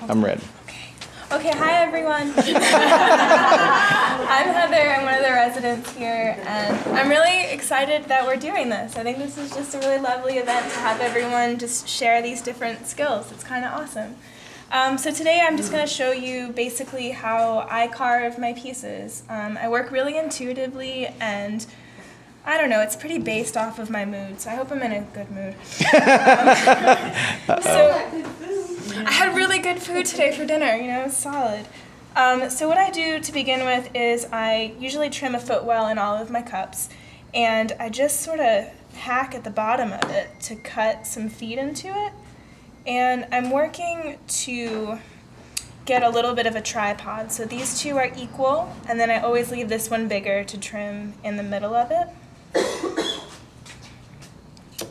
I'm red. Okay, hi everyone. I'm Heather, I'm one of the residents here, and I'm really excited that we're doing this. I think this is just a really lovely event to have everyone just share these different skills. It's kind of awesome. So today I'm just going to show you basically how I carve my pieces. I work really intuitively, and I don't know, it's pretty based off of my mood, so I hope I'm in a good mood. I had really good food today for dinner, you know, it was solid. So what I do to begin with is I usually trim a footwell in all of my cups, and I just sort of hack at the bottom of it to cut some feet into it. And I'm working to get a little bit of a tripod, so these two are equal, and then I always leave this one bigger to trim in the middle of it.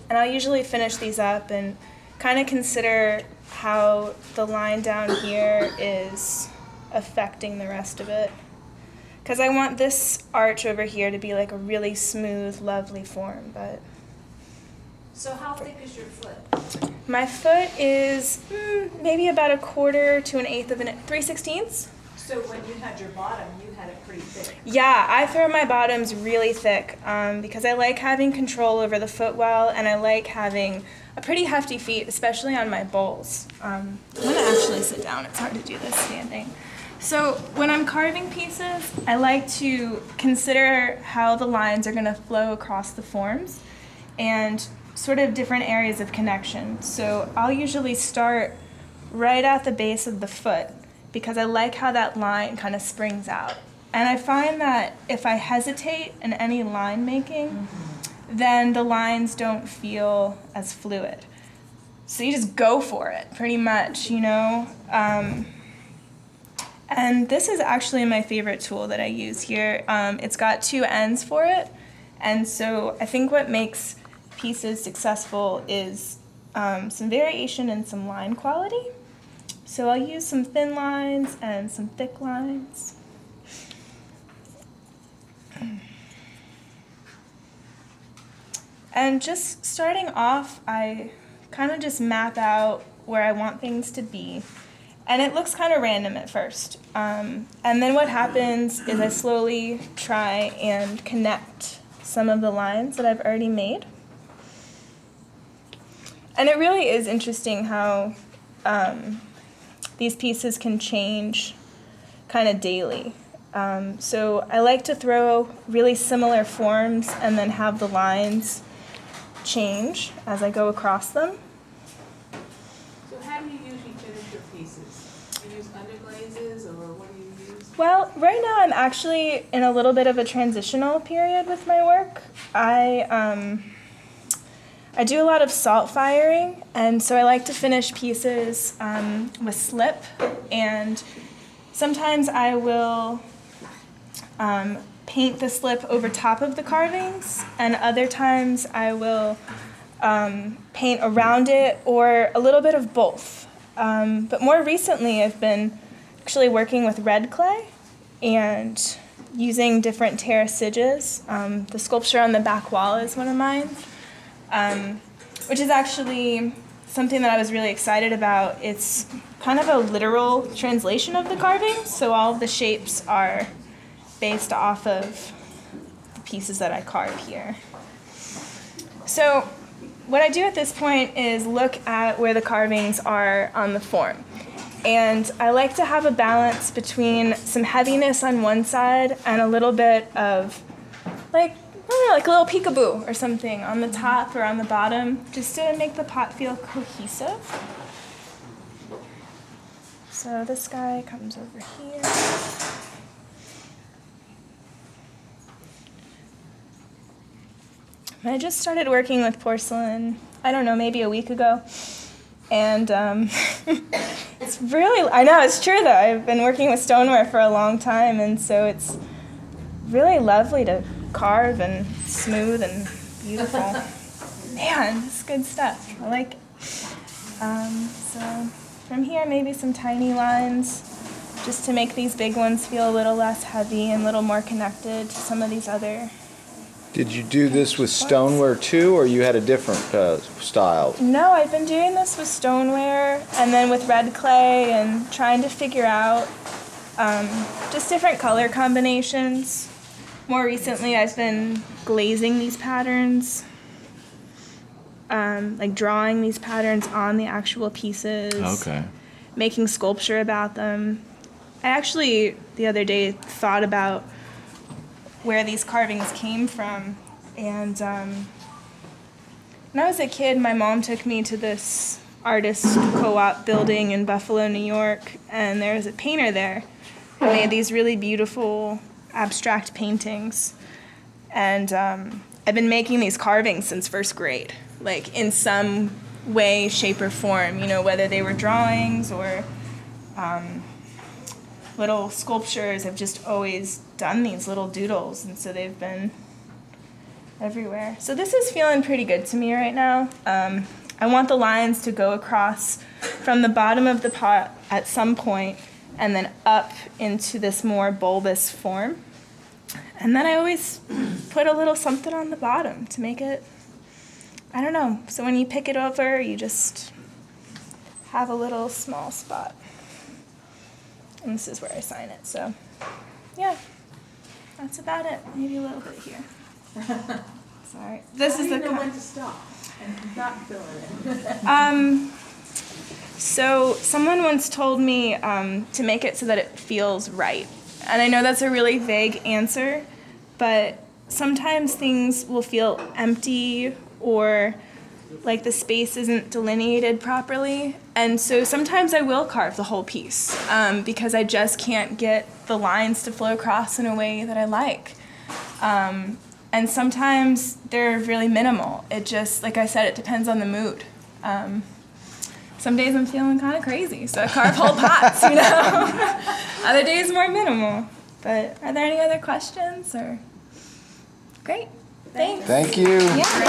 And I'll usually finish these up and kind of consider how the line down here is affecting the rest of it. Because I want this arch over here to be like a really smooth, lovely form. But so how thick is your foot? My foot is maybe about 1/4 to 1/8 of 3/16. So when you had your bottom, you had it pretty thick. Yeah, I throw my bottoms really thick because I like having control over the footwell, and I like having a pretty hefty feet, especially on my bowls. I'm going to actually sit down. It's hard to do this standing. So when I'm carving pieces, I like to consider how the lines are going to flow across the forms and sort of different areas of connection. So I'll usually start right at the base of the foot because I like how that line kind of springs out. And I find that if I hesitate in any line making, then the lines don't feel as fluid. So you just go for it, pretty much, you know? And this is actually my favorite tool that I use here. It's got 2 ends for it, and so I think what makes pieces successful is some variation and some line quality. So I'll use some thin lines and some thick lines. And just starting off, I kind of just map out where I want things to be. And it looks kind of random at first. And then what happens is I slowly try and connect some of the lines that I've already made. And it really is interesting how these pieces can change kind of daily. So I like to throw really similar forms and then have the lines change as I go across them. So how do you usually finish your pieces? Do you use underglazes, or what do you use? Well, right now I'm actually in a little bit of a transitional period with my work. I do a lot of salt firing, and so I like to finish pieces with slip, and sometimes I will paint the slip over top of the carvings, and other times I will paint around it, or a little bit of both. But more recently I've been actually working with red clay and using different terracidges. The sculpture on the back wall is one of mine, which is actually something that I was really excited about. It's kind of a literal translation of the carving, so all of the shapes are based off of the pieces that I carve here. So what I do at this point is look at where the carvings are on the form. And I like to have a balance between some heaviness on one side and a little bit of, like, I don't know, like a little peekaboo or something on the top or on the bottom, just to make the pot feel cohesive. So this guy comes over here. I just started working with porcelain, I don't know, maybe a week ago. And it's really, I know, it's true though. I've been working with stoneware for a long time, and so it's really lovely to carve and smooth and beautiful. Man, this is good stuff. I like it. So from here, maybe some tiny lines, just to make these big ones feel a little less heavy and a little more connected to some of these other Did you do this with stoneware too, or you had a different style? No, I've been doing this with stoneware and then with red clay and trying to figure out just different color combinations. More recently, I've been glazing these patterns, like drawing these patterns on the actual pieces. Okay. Making sculpture about them. I actually, the other day, thought about where these carvings came from. And when I was a kid, my mom took me to this artist co-op building in Buffalo, New York, and there was a painter there who made these really beautiful abstract paintings. And I've been making these carvings since first grade, like in some way, shape, or form, you know, whether they were drawings or little sculptures. I've just always done these little doodles, and so they've been everywhere. So this is feeling pretty good to me right now. I want the lines to go across from the bottom of the pot at some point and then up into this more bulbous form. And then I always put a little something on the bottom to make it, I don't know, so when you pick it over, you just have a little small spot. And this is where I sign it, so yeah, that's about it. Maybe a little bit here. Sorry. This is the. How do you know when to stop and not fill it in? So someone once told me to make it so that it feels right, and I know that's a really vague answer, but sometimes things will feel empty or like the space isn't delineated properly, and so sometimes I will carve the whole piece because I just can't get the lines to flow across in a way that I like. And sometimes they're really minimal. It just, like I said, it depends on the mood. Some days I'm feeling kind of crazy, so I carve whole pots, you know. Other days more minimal. But are there any other questions? Or great, thanks. Thank you. Yeah.